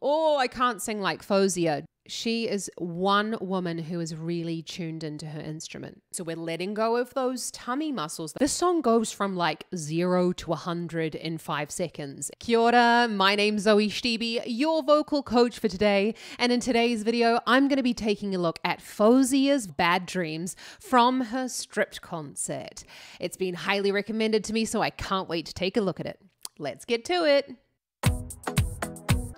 Oh, I can't sing like Faouzia. She is one woman who is really tuned into her instrument. So we're letting go of those tummy muscles. This song goes from like 0 to 100 in 5 seconds. Kia ora, my name's Zoe Stebe, your vocal coach for today. And in today's video, I'm going to be taking a look at Faouzia's Bad Dreams from her stripped concert. It's been highly recommended to me, so I can't wait to take a look at it. Let's get to it.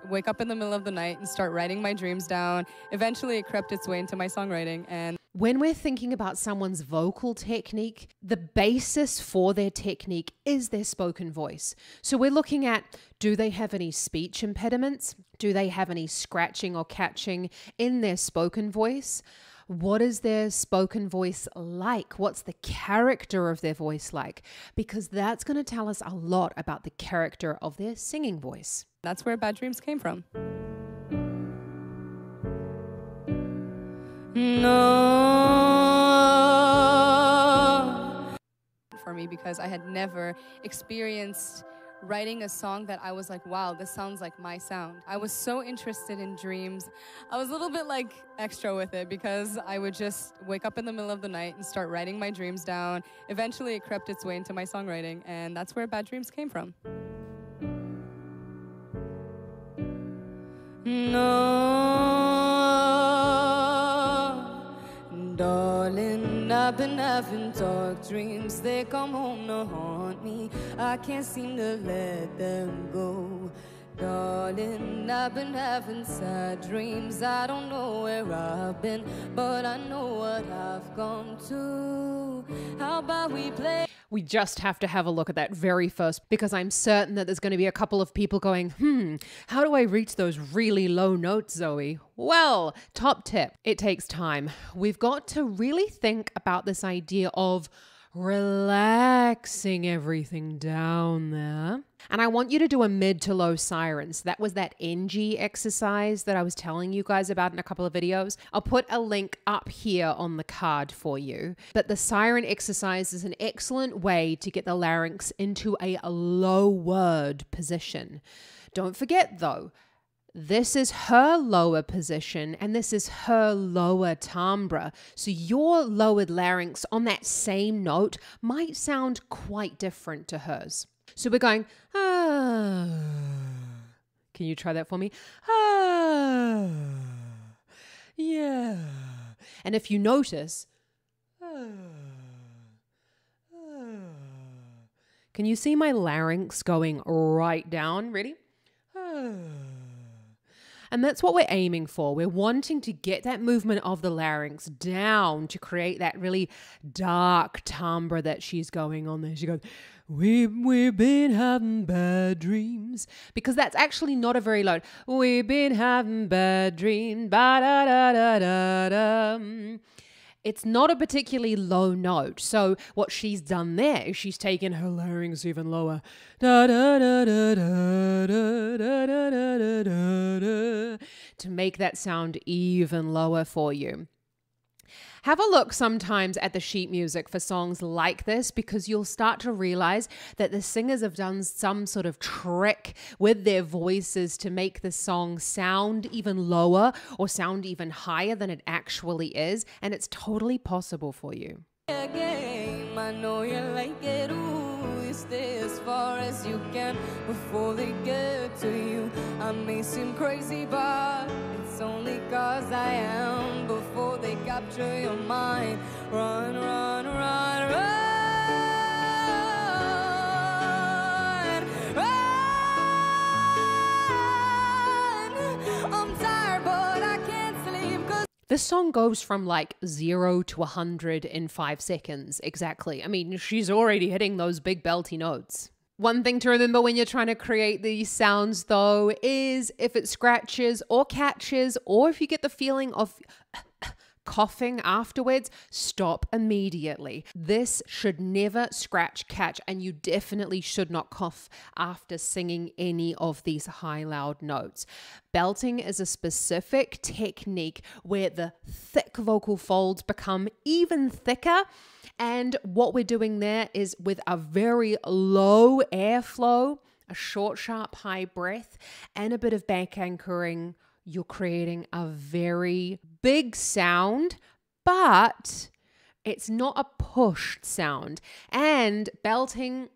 Wake up in the middle of the night and start writing my dreams down. Eventually, it crept its way into my songwriting. And when we're thinking about someone's vocal technique, the basis for their technique is their spoken voice. So we're looking at, do they have any speech impediments? Do they have any scratching or catching in their spoken voice? What is their spoken voice like? What's the character of their voice like? Because that's going to tell us a lot about the character of their singing voice. that's where Bad Dreams came from. No. For me, because I had never experienced writing a song that I was like, wow, this sounds like my sound. I was so interested in dreams. I was a little bit like extra with it because I would just wake up in the middle of the night and start writing my dreams down. Eventually, it crept its way into my songwriting, and that's where Bad Dreams came from. No, darling, I've been having dark dreams. They come home to haunt me. I can't seem to let them go. Darling, I've been having sad dreams. I don't know where I've been, but I know what I've come to. How about we play? We just have to have a look at that very first, because I'm certain that there's going to be a couple of people going, how do I reach those really low notes, Zoe? Well, top tip, it takes time. We've got to really think about this idea of relaxing everything down there. And I want you to do a mid to low sirens. That was that NG exercise that I was telling you guys about in a couple of videos. I'll put a link up here on the card for you. But the siren exercise is an excellent way to get the larynx into a lowered position. Don't forget though, this is her lower position and this is her lower timbre. So your lowered larynx on that same note might sound quite different to hers. So we're going, ah. Can you try that for me? Ah. Yeah. And if you notice, can you see my larynx going right down? Ready? And that's what we're aiming for. We're wanting to get that movement of the larynx down to create that really dark timbre that she's going on there. She goes, we've been having bad dreams. Because that's actually not a very low. We've been having bad dreams. Ba-da-da-da-da-da. It's not a particularly low note. So what she's done there is she's taken her larynx even lower. To make that sound even lower for you. Have a look sometimes at the sheet music for songs like this, because you'll start to realize that the singers have done some sort of trick with their voices to make the song sound even lower or sound even higher than it actually is. And it's totally possible for you. Game, I know you like it. Ooh, you stay as far as you can before they get to you. I may seem crazy, but it's only cause I am. Before they capture your mind, run, run, run, run, run. I'm tired, but I can't sleep. This song goes from like 0 to 100 in 5 seconds, exactly. I mean, she's already hitting those big belty notes. One thing to remember when you're trying to create these sounds though is if it scratches or catches, or if you get the feeling of coughing afterwards, stop immediately. This should never scratch, catch, and you definitely should not cough after singing any of these high, loud notes. Belting is a specific technique where the thick vocal folds become even thicker. And what we're doing there is with a very low airflow, a short, sharp, high breath, and a bit of back anchoring, you're creating a very big sound, but it's not a pushed sound. And belting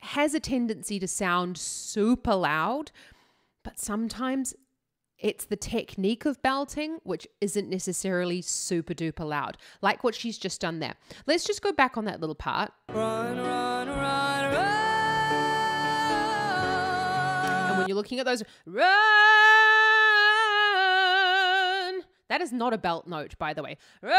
has a tendency to sound super loud, but sometimes it's the technique of belting which isn't necessarily super duper loud, like what she's just done there. Let's just go back on that little part. Run, run, run, run. And when you're looking at those, run, that is not a belt note, by the way. Run.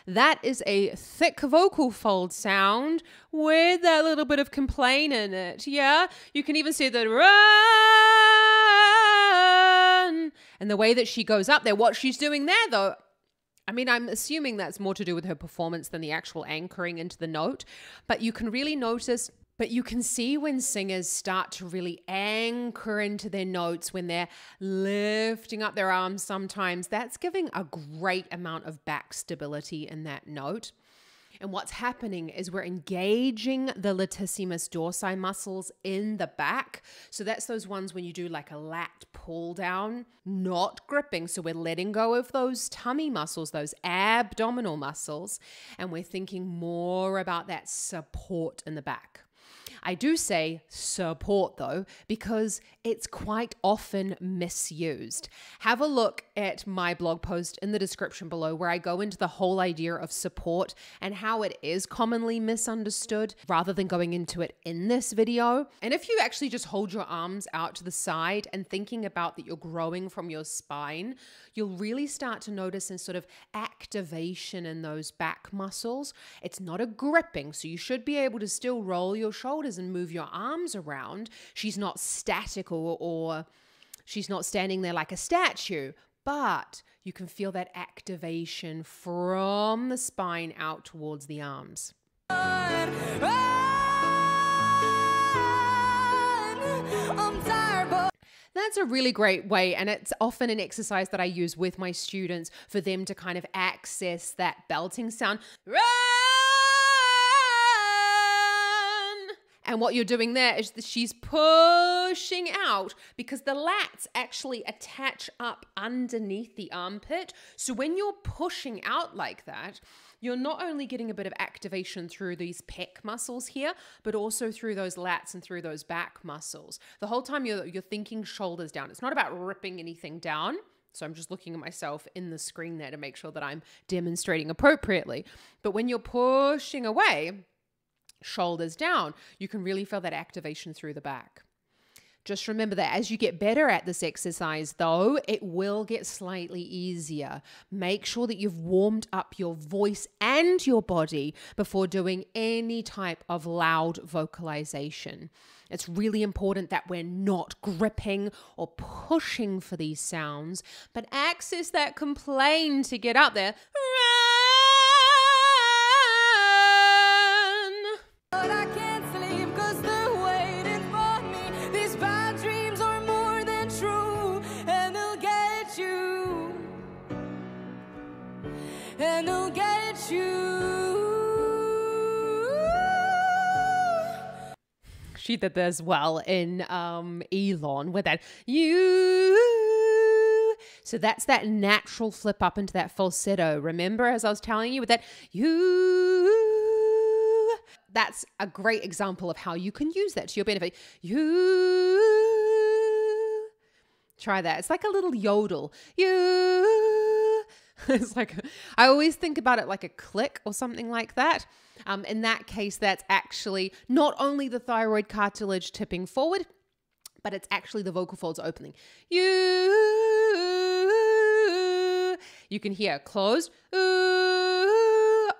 That is a thick vocal fold sound with that little bit of complaint in it. Yeah, you can even see the run and the way that she goes up there. What she's doing there, though, I mean, I'm assuming that's more to do with her performance than the actual anchoring into the note, but you can really notice. But you can see when singers start to really anchor into their notes, when they're lifting up their arms sometimes, that's giving a great amount of back stability in that note. And what's happening is we're engaging the latissimus dorsi muscles in the back. So that's those ones when you do like a lat pull down, not gripping. So we're letting go of those tummy muscles, those abdominal muscles, and we're thinking more about that support in the back. I do say support though, because it's quite often misused. Have a look at my blog post in the description below where I go into the whole idea of support and how it is commonly misunderstood rather than going into it in this video. And if you actually just hold your arms out to the side and thinking about that you're growing from your spine, you'll really start to notice a sort of activation in those back muscles. It's not a gripping, so you should be able to still roll your shoulders and move your arms around. She's not static or she's not standing there like a statue, but you can feel that activation from the spine out towards the arms. I'm tired, but That's a really great way, and it's often an exercise that I use with my students for them to kind of access that belting sound. Run! And what you're doing there is that she's pushing out because the lats actually attach up underneath the armpit. So when you're pushing out like that, you're not only getting a bit of activation through these pec muscles here, but also through those lats and through those back muscles. The whole time you're thinking shoulders down. It's not about ripping anything down. So I'm just looking at myself in the screen there to make sure that I'm demonstrating appropriately. But when you're pushing away, shoulders down, you can really feel that activation through the back. Just remember that as you get better at this exercise, though, it will get slightly easier. Make sure that you've warmed up your voice and your body before doing any type of loud vocalization. It's really important that we're not gripping or pushing for these sounds, but access that complaint to get up there. But I can't sleep 'cause they're waiting for me. These bad dreams are more than true, and they'll get you. And they'll get you. She did this well in Elon with that you. So that's that natural flip up into that falsetto. Remember, as I was telling you, with that you. That's a great example of how you can use that to your benefit. You. Try that. It's like a little yodel. You. It's like, I always think about it like a click or something like that. In that case, that's actually not only the thyroid cartilage tipping forward, but it's actually the vocal folds opening. You can hear closed,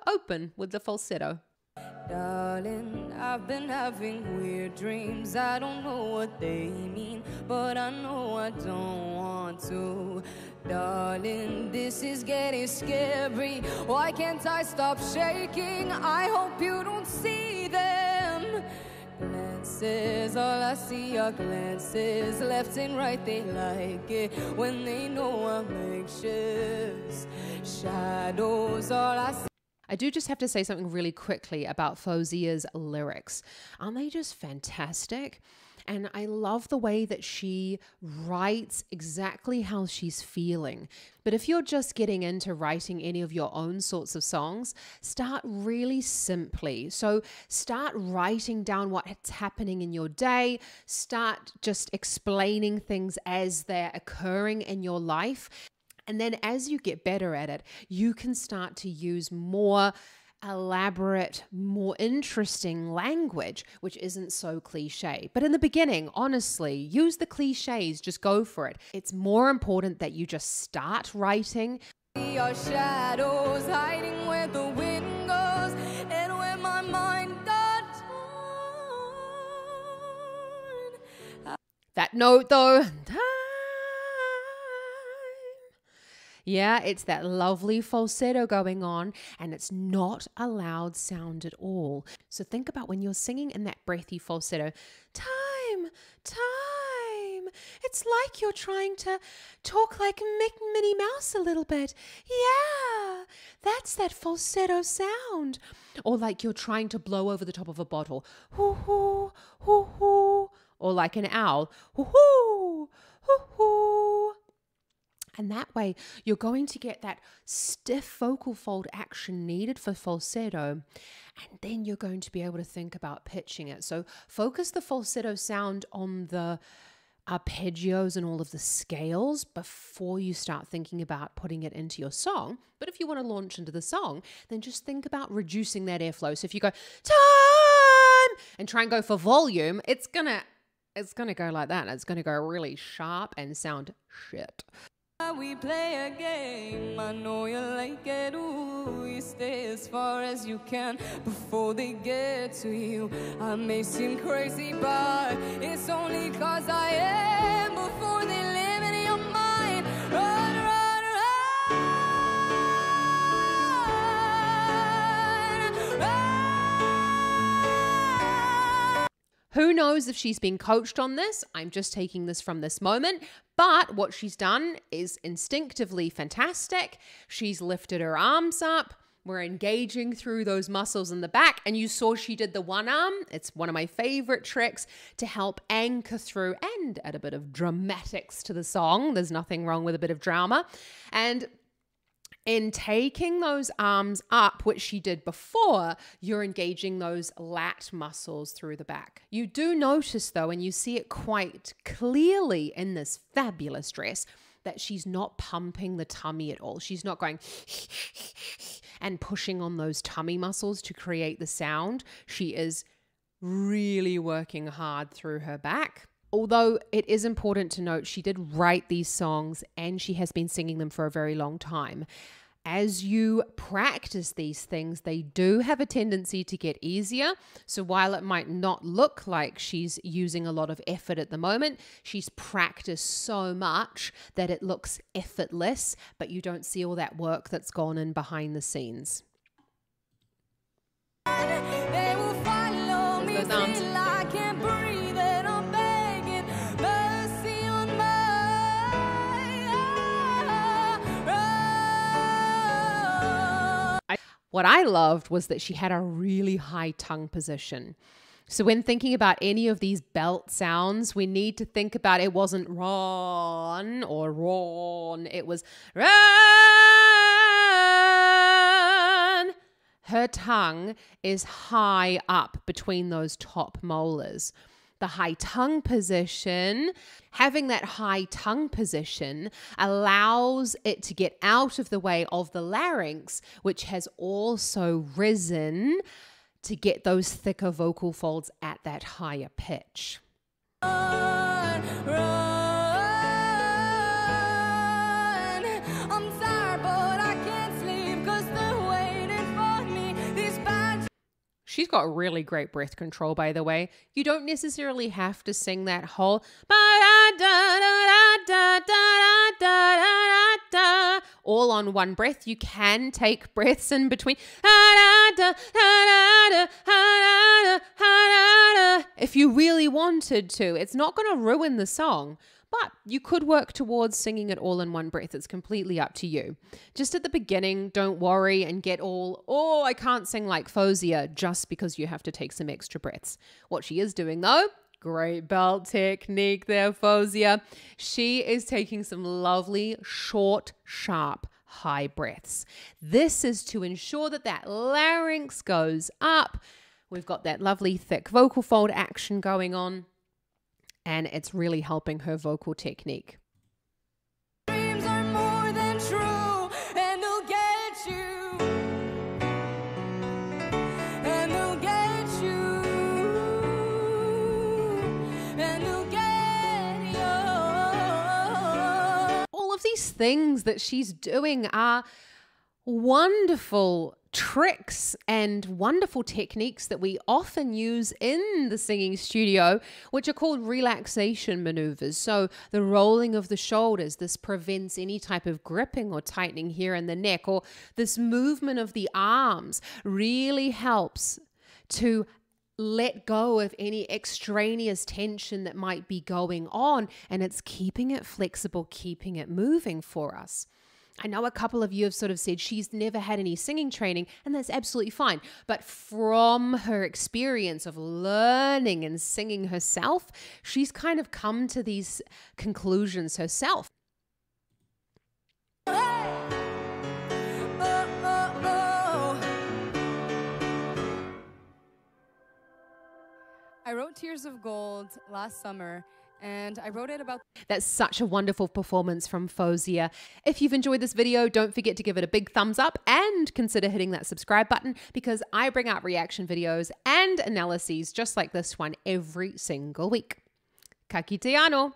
open with the falsetto. Darling, I've been having weird dreams. I don't know what they mean, but I know I don't want to. Darling, this is getting scary. Why can't I stop shaking? I hope you don't see them. Glances, all I see are glances. Left and right, they like it when they know I'm anxious. Shadows, all I see. I do just have to say something really quickly about Faouzia's lyrics. Aren't they just fantastic? And I love the way that she writes exactly how she's feeling. But if you're just getting into writing any of your own sorts of songs, start really simply. So start writing down what's happening in your day. Start just explaining things as they're occurring in your life. And then as you get better at it, you can start to use more elaborate, more interesting language, which isn't so cliche. But in the beginning, honestly, use the cliches, just go for it. It's more important that you just start writing. Your shadows hiding where the wind goes and where my mind got torn. That note though, yeah, it's that lovely falsetto going on, and it's not a loud sound at all. So think about when you're singing in that breathy falsetto, time, time. It's like you're trying to talk like Minnie Mouse a little bit. Yeah, that's that falsetto sound. Or like you're trying to blow over the top of a bottle. Hoo, hoo, hoo, hoo. Or like an owl. Hoo, hoo, hoo, hoo. And that way, you're going to get that stiff vocal fold action needed for falsetto. And then you're going to be able to think about pitching it. So focus the falsetto sound on the arpeggios and all of the scales before you start thinking about putting it into your song. But if you want to launch into the song, then just think about reducing that airflow. So if you go, time, and try and go for volume, it's gonna go like that. It's gonna go really sharp and sound shit. We play a game, I know you like it, ooh, you stay as far as you can before they get to you. I may seem crazy, but it's only 'cause I am before they live in your mind. Run, run, run, run. Who knows if she's been coached on this? I'm just taking this from this moment. But what she's done is instinctively fantastic. She's lifted her arms up. We're engaging through those muscles in the back. And you saw she did the one arm. It's one of my favorite tricks to help anchor through and add a bit of dramatics to the song. There's nothing wrong with a bit of drama. And in taking those arms up, which she did before, you're engaging those lat muscles through the back. You do notice though, and you see it quite clearly in this fabulous dress, that she's not pumping the tummy at all. She's not going and pushing on those tummy muscles to create the sound. She is really working hard through her back. Although it is important to note, she did write these songs and she has been singing them for a very long time. As you practice these things, they do have a tendency to get easier. So while it might not look like she's using a lot of effort at the moment, she's practiced so much that it looks effortless, but you don't see all that work that's gone in behind the scenes. They will follow me till I can't breathe and I'm begging mercy on What I loved was that she had a really high tongue position. So when thinking about any of these belt sounds, we need to think about it wasn't ron or ron, it was run. Her tongue is high up between those top molars. The high tongue position, having that high tongue position allows it to get out of the way of the larynx, which has also risen to get those thicker vocal folds at that higher pitch. run, run. I'm tired, but I can't sleep 'cause they're waiting for me. These bad. She's got really great breath control, by the way. You don't necessarily have to sing that whole all on one breath. You can take breaths in between if you really wanted to. It's not going to ruin the song, But you could work towards singing it all in one breath. It's completely up to you. Just at the beginning, don't worry and get all, oh, I can't sing like Faouzia just because you have to take some extra breaths. What she is doing though, great belt technique there, Faouzia. She is taking some lovely, short, sharp, high breaths. This is to ensure that that larynx goes up. We've got that lovely thick vocal fold action going on, and it's really helping her vocal technique. Dreams are more than true, and they'll get you. And they'll get you. And they'll get you. All of these things that she's doing are wonderful tricks and wonderful techniques that we often use in the singing studio, which are called relaxation maneuvers. So the rolling of the shoulders, this prevents any type of gripping or tightening here in the neck, or this movement of the arms really helps to let go of any extraneous tension that might be going on, and it's keeping it flexible, keeping it moving for us. I know a couple of you have sort of said she's never had any singing training, and that's absolutely fine. But from her experience of learning and singing herself, she's kind of come to these conclusions herself. I wrote Tears of Gold last summer, and I wrote it about... That's such a wonderful performance from Faouzia. If you've enjoyed this video, don't forget to give it a big thumbs up and consider hitting that subscribe button, because I bring out reaction videos and analyses just like this one every single week. Ka kite anō!